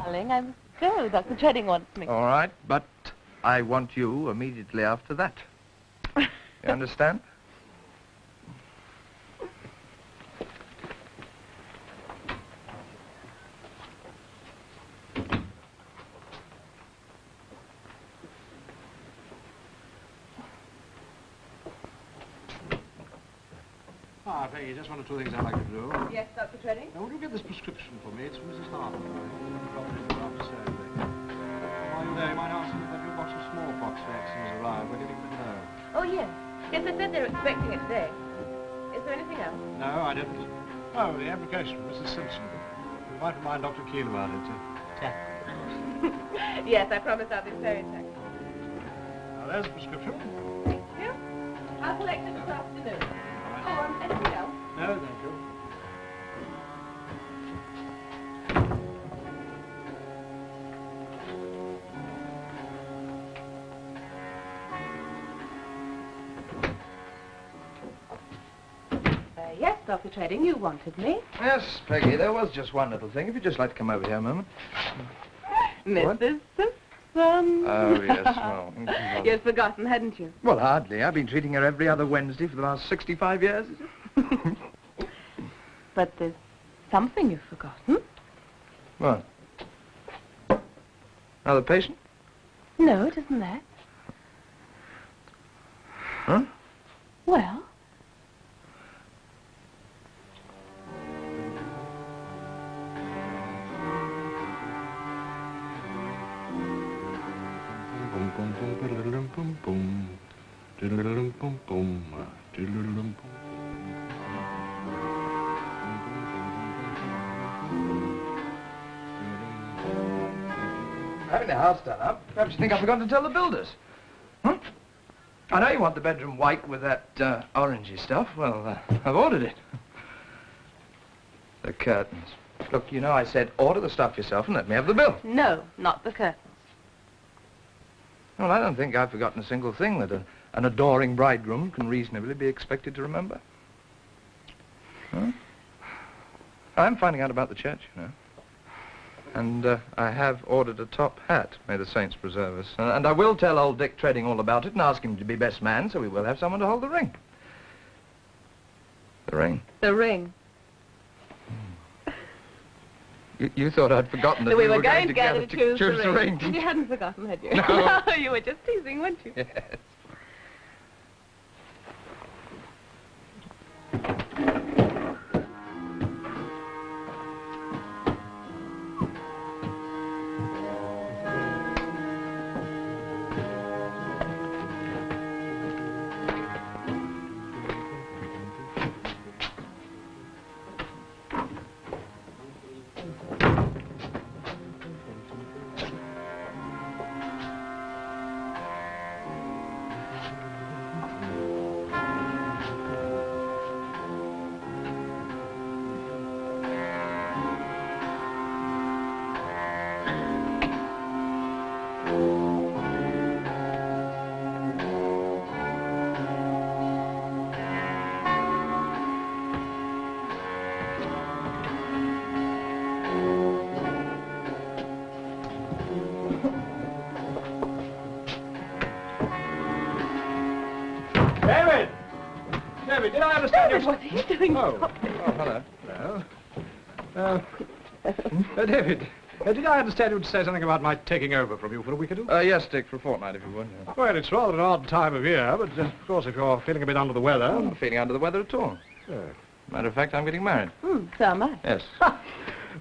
darling. I must go. Dr. Treading wants me. All right, but I want you immediately after that. You understand? Ah, Peggy, just one or two things I'd like to do. Yes, Dr. Treading? Now, would you get this prescription for me? It's from Mrs. Harper. After Saturday. While you're there, you might ask them if that new box of smallpox vaccine has arrived. We're getting a bit low. Oh, yes. Yes, I said they were expecting it today. Is there anything else? No, I didn't. Oh, the application from Mrs. Simpson. You might remind Dr. Keel about it. Yes, I promise I'll be very tactful. Now, there's the prescription. Thank you. I'll collect it this afternoon. Oh, anything else? No, thank you. Yes, Dr. Treading, you wanted me. Yes, Peggy, there was just one little thing. If you'd just like to come over here a moment. Mrs. Simpson. Oh, yes, well... You'd forgotten, hadn't you? Well, hardly. I've been treating her every other Wednesday for the last 65 years. But there's something you've forgotten. What? Another patient? No, it isn't that. Huh? Well... Having the house done up, perhaps you think I forgot to tell the builders. Huh? I know you want the bedroom white with that orangey stuff. Well, I've ordered it. The curtains. Look, you know I said order the stuff yourself and let me have the bill. No, not the curtains. Well, I don't think I've forgotten a single thing that an adoring bridegroom can reasonably be expected to remember. Huh? I'm finding out about the church, you know. And I have ordered a top hat. May the saints preserve us. And I will tell old Dick Treading all about it and ask him to be best man, so we will have someone to hold the ring. The ring. The ring. You thought I'd forgotten that we were going together to choose the ring. You hadn't forgotten, had you? No. No, you were just teasing, weren't you? Yes. David, did I understand David, what are you doing? Oh, hello. Hello. David, did I understand you to say something about my taking over from you for a week or two? Yes, Dick, for a fortnight, if you would. Yeah. Well, it's rather an odd time of year, but of course, if you're feeling a bit under the weather... I'm not feeling under the weather at all. Matter of fact, I'm getting married. So am I. Yes.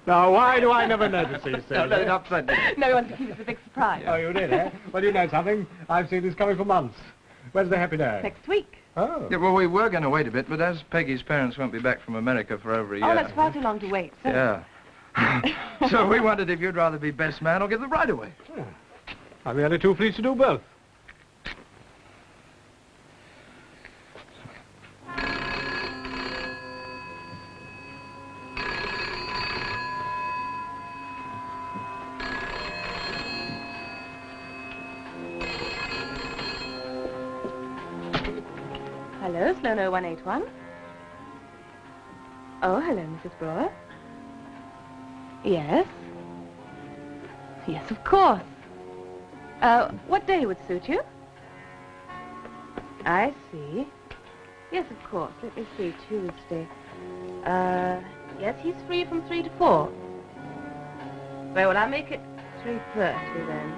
Now, why do I never notice these things? No, let it upset me. No, we wanted to keep it a big surprise. Oh, you did, eh? Well, you know something. I've seen this coming for months. When's the happy day? Next week. Oh. Yeah, well, we were going to wait a bit, but as Peggy's parents won't be back from America for over a year... Oh, that's far too long to wait. So. Yeah. So we wondered if you'd rather be best man or give the bride away. Oh. I'm really too pleased to do both. Hello, Sloan 0181. Oh, hello, Mrs. Brewer. Yes. Yes, of course. What day would suit you? I see. Yes, of course. Let me see, Tuesday. Yes, he's free from 3 to 4. Very well, I'll make it 3:30 then.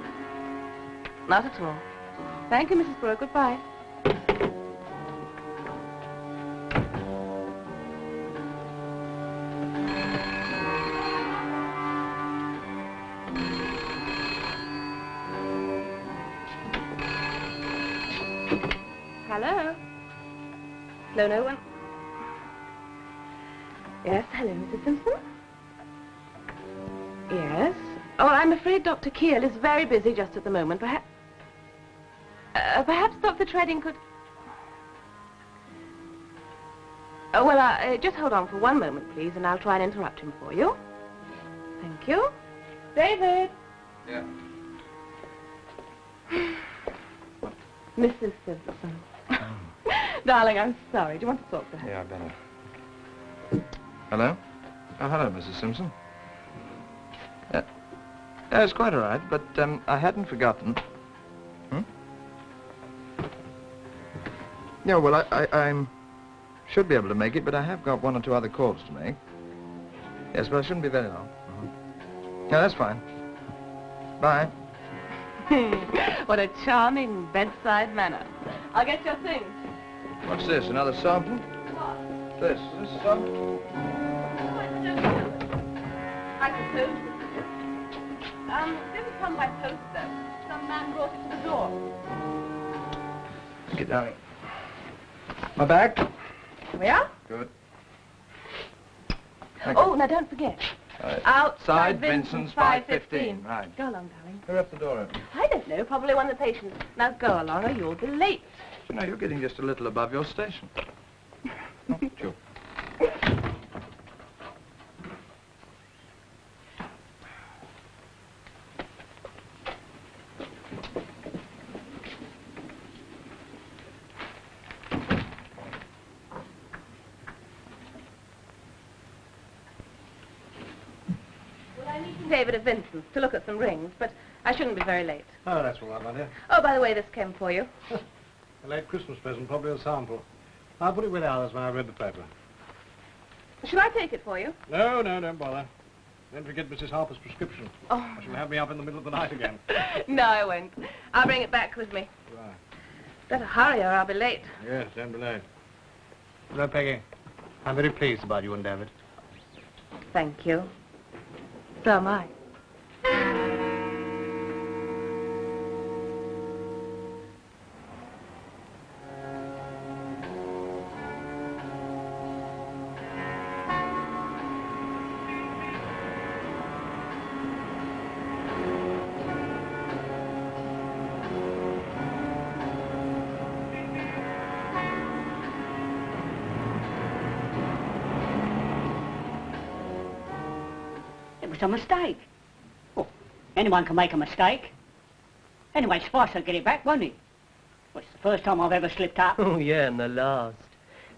Not at all. Thank you, Mrs. Brooke. Goodbye. Hello? No, no one? Yes, hello, Mrs. Simpson? Yes? Oh, I'm afraid Dr. Keel is very busy just at the moment. Perhaps Dr. Treading could... Oh, well, just hold on for one moment, please, and I'll try and interrupt him for you. Thank you. David! Yeah. Mrs. Simpson. Darling, I'm sorry. Do you want to talk to her? Yeah, I better. Hello? Oh, hello, Mrs. Simpson. It's quite all right, but I hadn't forgotten. Yeah, well, I should be able to make it, but I have got 1 or 2 other calls to make. Yes, but I shouldn't be very long. Yeah, that's fine. Bye. What a charming bedside manner. I'll get your things. What's this, another sample? What? This sample? I suppose this is it. Didn't come by post, though. Some man brought it to the door. Get down. My bag? Here we are. Good. Oh, now don't forget. Outside Vincent's 5:15. Right. Go along, darling. Who left the door open? I don't know. Probably one of the patients. Now go along or you'll be late. You know, you're getting just a little above your station. Oh, sure. David at Vincent's to look at some rings, but I shouldn't be very late. Oh, that's all right, my dear. Oh, by the way, this came for you. A late Christmas present, probably a sample. I'll put it with ours when I read the paper. Should I take it for you? No, don't bother. Don't forget Mrs. Harper's prescription. Oh. She'll have me up in the middle of the night again. No, I won't. I'll bring it back with me. Right. Better hurry or I'll be late. Yes, don't be late. Hello, Peggy. I'm very pleased about you and David. Thank you. So am I. A mistake. Oh, anyone can make a mistake. Anyway, Spice will get it back, won't he? Well, it's the first time I've ever slipped up. Oh, yeah, and the last.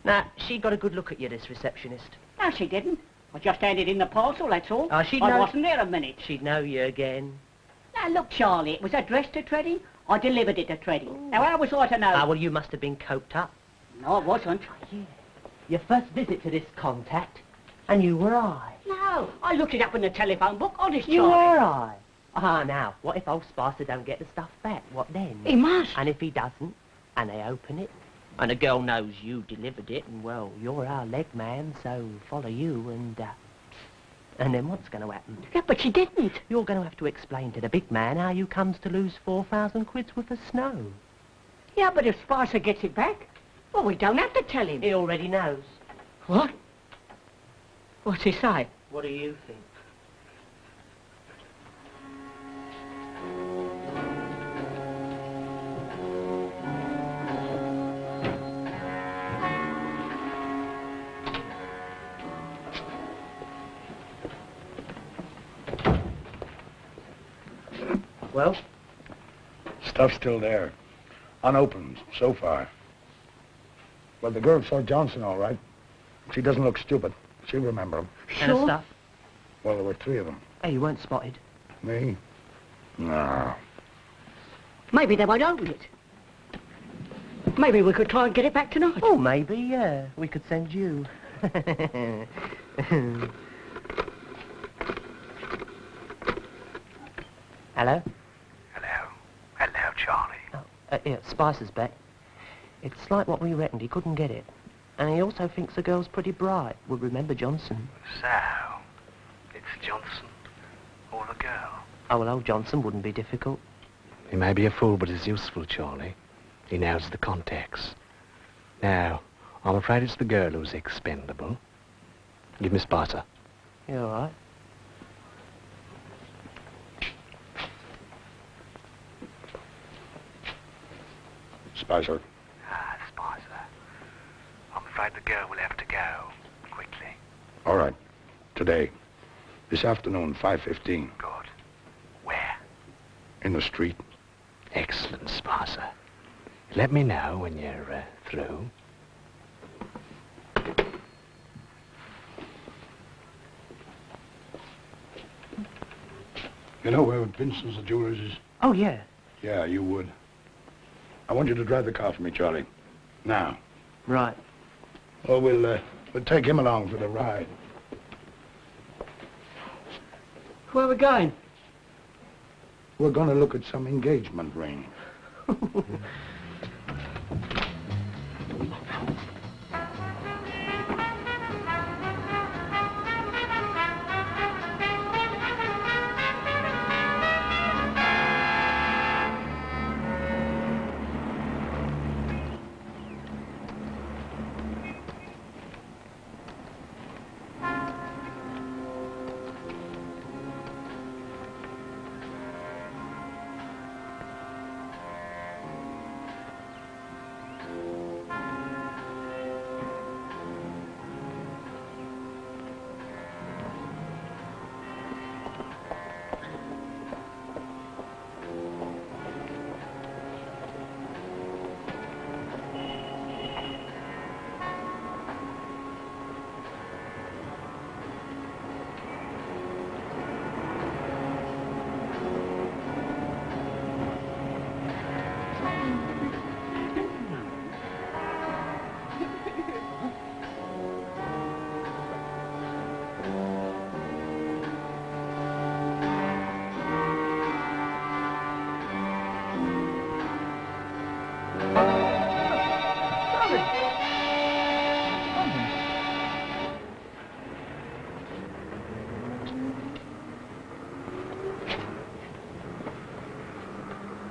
Now, she got a good look at you, this receptionist. No, she didn't. I just handed in the parcel, that's all. Oh, she'd I know... wasn't there a minute. She'd know you again. Now, look, Charlie, it was addressed to Treading. I delivered it to Treading. Ooh. Now, how was I to know? Ah, well, you must have been coped up. No, I wasn't. Yeah. Your first visit to this contact, and you were I. No, I looked it up in the telephone book, honest, You Charlie. were I. Ah, now, what if old Spicer don't get the stuff back? What then? He must. And if he doesn't, and they open it, and the girl knows you delivered it, and, well, you're our leg man, so follow you, and then what's going to happen? Yeah, but she didn't. You're going to have to explain to the big man how you comes to lose 4,000 quid's worth of snow. Yeah, but if Spicer gets it back, well, we don't have to tell him. He already knows. What? What's he say? What do you think? Well? Stuff's still there. Unopened, so far. Well, the girl saw Johnson all right. She doesn't look stupid. She'll remember him. And the stuff? Well, there were 3 of them. Hey, you weren't spotted. Me? No. Maybe they won't open it. Maybe we could try and get it back tonight. Oh, maybe, yeah. We could send you. Hello? Hello, Charlie. Yeah, Spicer's back. It's like what we reckoned. He couldn't get it. And he also thinks the girl's pretty bright. Would remember Johnson. So, it's Johnson or the girl? Oh, well, old Johnson wouldn't be difficult. He may be a fool, but he's useful, Charlie. He knows the contacts. Now, I'm afraid it's the girl who's expendable. Give me Spicer. You all right? Spicer. Ah, Spicer. I'm afraid the girl will have to go. Quickly. All right. Today. This afternoon, 5:15. Good. Where? In the street. Excellent, Spicer. Let me know when you're through. You know where Vincent's the jewelers is? Oh, yeah. Yeah, you would. I want you to drive the car for me, Charlie. Now. Right. Well, we'll take him along for the ride. Where are we going? We're going to look at some engagement rings.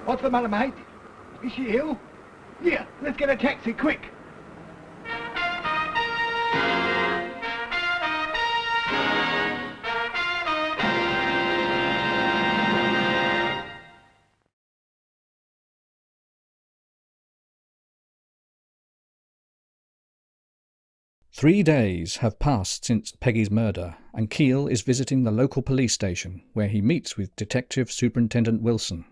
What's the matter, mate? Is she ill? Here, let's get a taxi, quick. 3 days have passed since Peggy's murder, and Keel is visiting the local police station, where he meets with Detective Superintendent Wilson.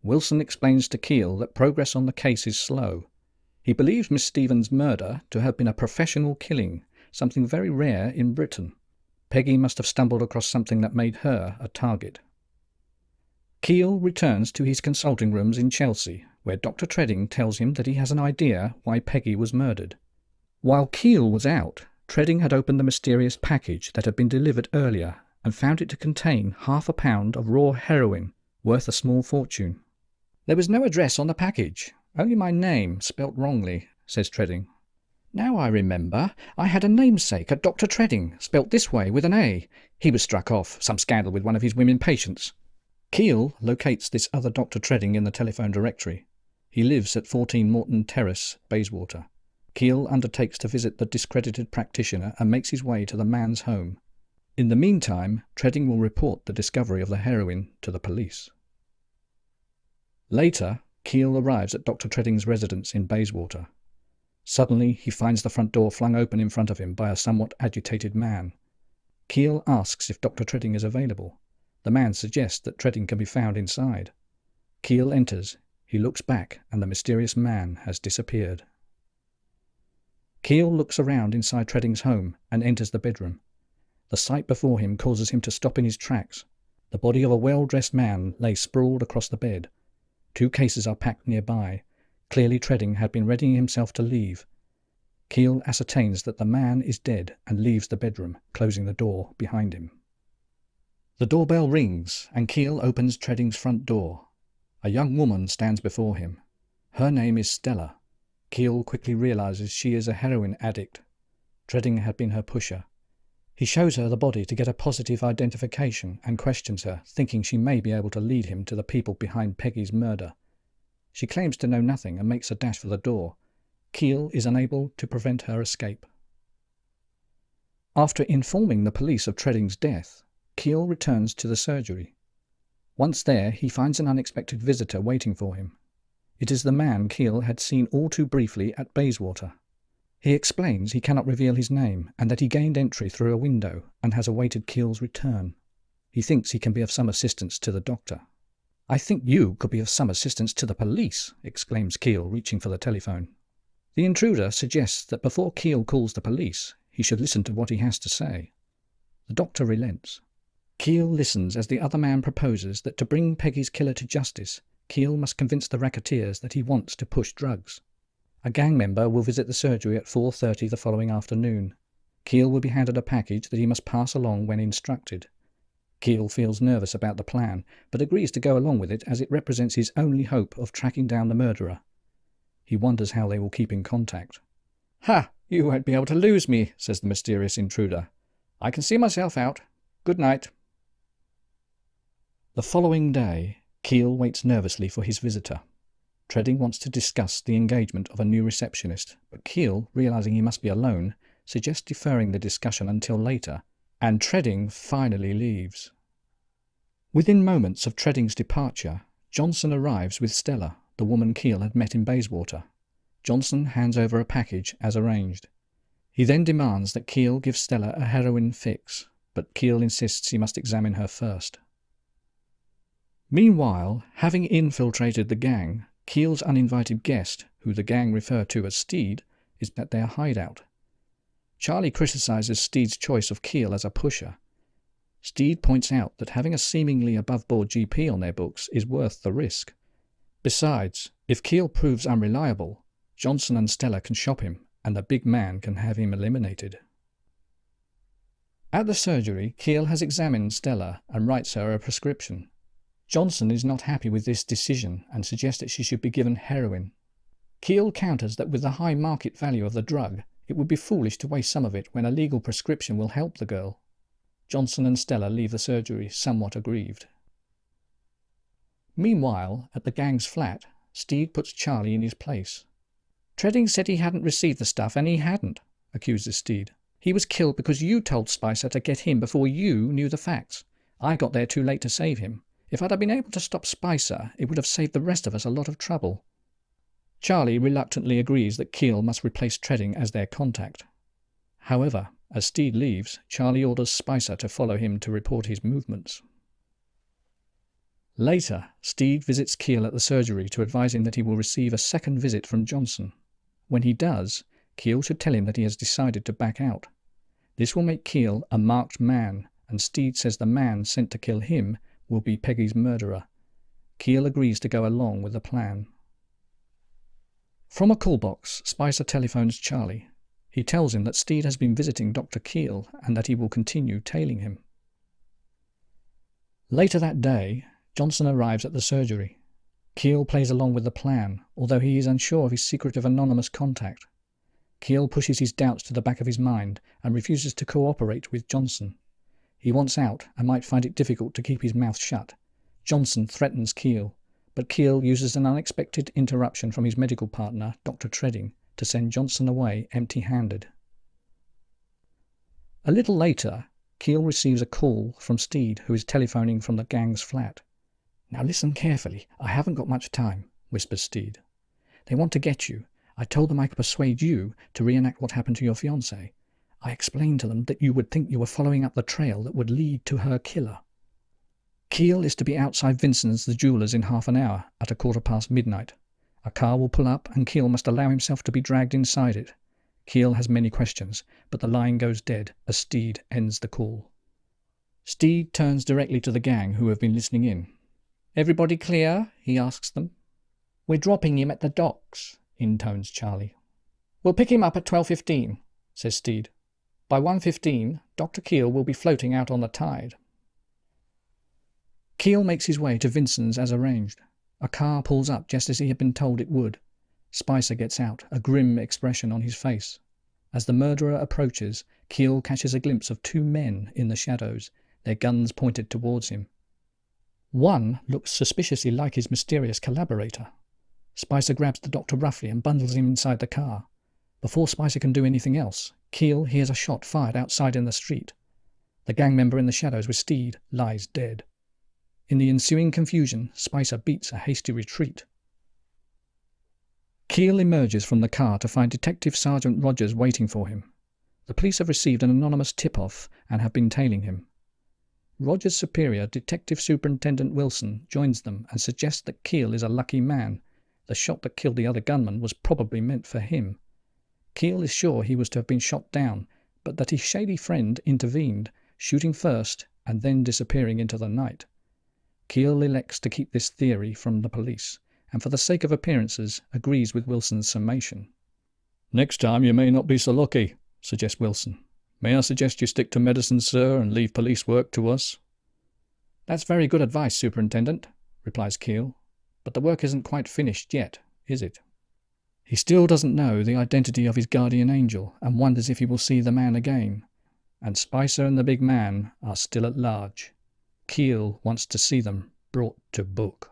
Wilson explains to Keel that progress on the case is slow. He believes Miss Stevens' murder to have been a professional killing, something very rare in Britain. Peggy must have stumbled across something that made her a target. Keel returns to his consulting rooms in Chelsea, where Dr. Tredding tells him that he has an idea why Peggy was murdered. While Keel was out, Tredding had opened the mysterious package that had been delivered earlier and found it to contain ½ pound of raw heroin, worth a small fortune. "There was no address on the package, only my name, spelt wrongly," says Tredding. "Now I remember, I had a namesake, a Dr. Tredding, spelt this way with an A. He was struck off, some scandal with one of his women patients." Keel locates this other Dr. Tredding in the telephone directory. He lives at 14 Morton Terrace, Bayswater. Keel undertakes to visit the discredited practitioner and makes his way to the man's home. In the meantime, Tredding will report the discovery of the heroin to the police. Later, Keel arrives at Dr. Tredding's residence in Bayswater. Suddenly, he finds the front door flung open in front of him by a somewhat agitated man. Keel asks if Dr. Tredding is available. The man suggests that Tredding can be found inside. Keel enters. He looks back, and the mysterious man has disappeared. Keel looks around inside Tredding's home and enters the bedroom. The sight before him causes him to stop in his tracks. The body of a well-dressed man lay sprawled across the bed. 2 cases are packed nearby. Clearly Tredding had been readying himself to leave. Keel ascertains that the man is dead and leaves the bedroom, closing the door behind him. The doorbell rings, and Keel opens Tredding's front door. A young woman stands before him. Her name is Stella. Keel quickly realizes she is a heroin addict. Tredding had been her pusher. He shows her the body to get a positive identification and questions her, thinking she may be able to lead him to the people behind Peggy's murder. She claims to know nothing and makes a dash for the door. Keel is unable to prevent her escape. After informing the police of Tredding's death, Keel returns to the surgery. Once there, he finds an unexpected visitor waiting for him. It is the man Keel had seen all too briefly at Bayswater. He explains he cannot reveal his name and that he gained entry through a window and has awaited Keel's return. He thinks he can be of some assistance to the doctor. "I think you could be of some assistance to the police," exclaims Keel, reaching for the telephone. The intruder suggests that before Keel calls the police, he should listen to what he has to say. The doctor relents. Keel listens as the other man proposes that to bring Peggy's killer to justice, Keel must convince the racketeers that he wants to push drugs. A gang member will visit the surgery at 4:30 the following afternoon. Keel will be handed a package that he must pass along when instructed. Keel feels nervous about the plan, but agrees to go along with it as it represents his only hope of tracking down the murderer. He wonders how they will keep in contact. "Ha! You won't be able to lose me," says the mysterious intruder. "I can see myself out. Good night." The following day, Keel waits nervously for his visitor. Tredding wants to discuss the engagement of a new receptionist, but Keel, realizing he must be alone, suggests deferring the discussion until later, and Tredding finally leaves. Within moments of Tredding's departure, Johnson arrives with Stella, the woman Keel had met in Bayswater. Johnson hands over a package as arranged. He then demands that Keel give Stella a heroin fix, but Keel insists he must examine her first. Meanwhile, having infiltrated the gang, Keel's uninvited guest, who the gang refer to as Steed, is at their hideout. Charlie criticizes Steed's choice of Keel as a pusher. Steed points out that having a seemingly above-board GP on their books is worth the risk. Besides, if Keel proves unreliable, Johnson and Stella can shop him, and the big man can have him eliminated. At the surgery, Keel has examined Stella and writes her a prescription. Johnson is not happy with this decision and suggests that she should be given heroin. Keel counters that with the high market value of the drug, it would be foolish to waste some of it when a legal prescription will help the girl. Johnson and Stella leave the surgery somewhat aggrieved. Meanwhile, at the gang's flat, Steed puts Charlie in his place. "Tredding said he hadn't received the stuff, and he hadn't," accuses Steed. "He was killed because you told Spicer to get him before you knew the facts. I got there too late to save him. If I'd have been able to stop Spicer, it would have saved the rest of us a lot of trouble." Charlie reluctantly agrees that Keel must replace Tredding as their contact. However, as Steed leaves, Charlie orders Spicer to follow him to report his movements. Later, Steed visits Keel at the surgery to advise him that he will receive a second visit from Johnson. When he does, Keel should tell him that he has decided to back out. This will make Keel a marked man, and Steed says the man sent to kill him will be Peggy's murderer. Keel agrees to go along with the plan. From a call box, Spicer telephones Charlie. He tells him that Steed has been visiting Dr. Keel and that he will continue tailing him. Later that day, Johnson arrives at the surgery. Keel plays along with the plan, although he is unsure of his secretive anonymous contact. Keel pushes his doubts to the back of his mind and refuses to cooperate with Johnson. He wants out and might find it difficult to keep his mouth shut. Johnson threatens Keel, but Keel uses an unexpected interruption from his medical partner, Dr. Tredding, to send Johnson away empty-handed. A little later, Keel receives a call from Steed, who is telephoning from the gang's flat. "Now listen carefully. I haven't got much time," whispers Steed. "They want to get you. I told them I could persuade you to reenact what happened to your fiancée. I explained to them that you would think you were following up the trail that would lead to her killer. Keel is to be outside Vincent's the jeweller's in half an hour, at midnight. A car will pull up, and Keel must allow himself to be dragged inside it. Keel has many questions, but the line goes dead as Steed ends the call. Steed turns directly to the gang who have been listening in. "Everybody clear?" he asks them. "We're dropping him at the docks," intones Charlie. "We'll pick him up at 12:15, says Steed. "By 1:15, Dr. Keel will be floating out on the tide." Keel makes his way to Vincent's as arranged. A car pulls up just as he had been told it would. Spicer gets out, a grim expression on his face. As the murderer approaches, Keel catches a glimpse of two men in the shadows, their guns pointed towards him. One looks suspiciously like his mysterious collaborator. Spicer grabs the doctor roughly and bundles him inside the car. Before Spicer can do anything else, Keel hears a shot fired outside in the street. The gang member in the shadows with Steed lies dead. In the ensuing confusion, Spicer beats a hasty retreat. Keel emerges from the car to find Detective Sergeant Rogers waiting for him. The police have received an anonymous tip-off and have been tailing him. Rogers' superior, Detective Superintendent Wilson, joins them and suggests that Keel is a lucky man. The shot that killed the other gunman was probably meant for him. Keel is sure he was to have been shot down, but that his shady friend intervened, shooting first and then disappearing into the night. Keel elects to keep this theory from the police, and for the sake of appearances, agrees with Wilson's summation. "Next time you may not be so lucky," suggests Wilson. "May I suggest you stick to medicine, sir, and leave police work to us?" "That's very good advice, Superintendent," replies Keel. "But the work isn't quite finished yet, is it?" He still doesn't know the identity of his guardian angel and wonders if he will see the man again. And Spicer and the big man are still at large. Keel wants to see them brought to book.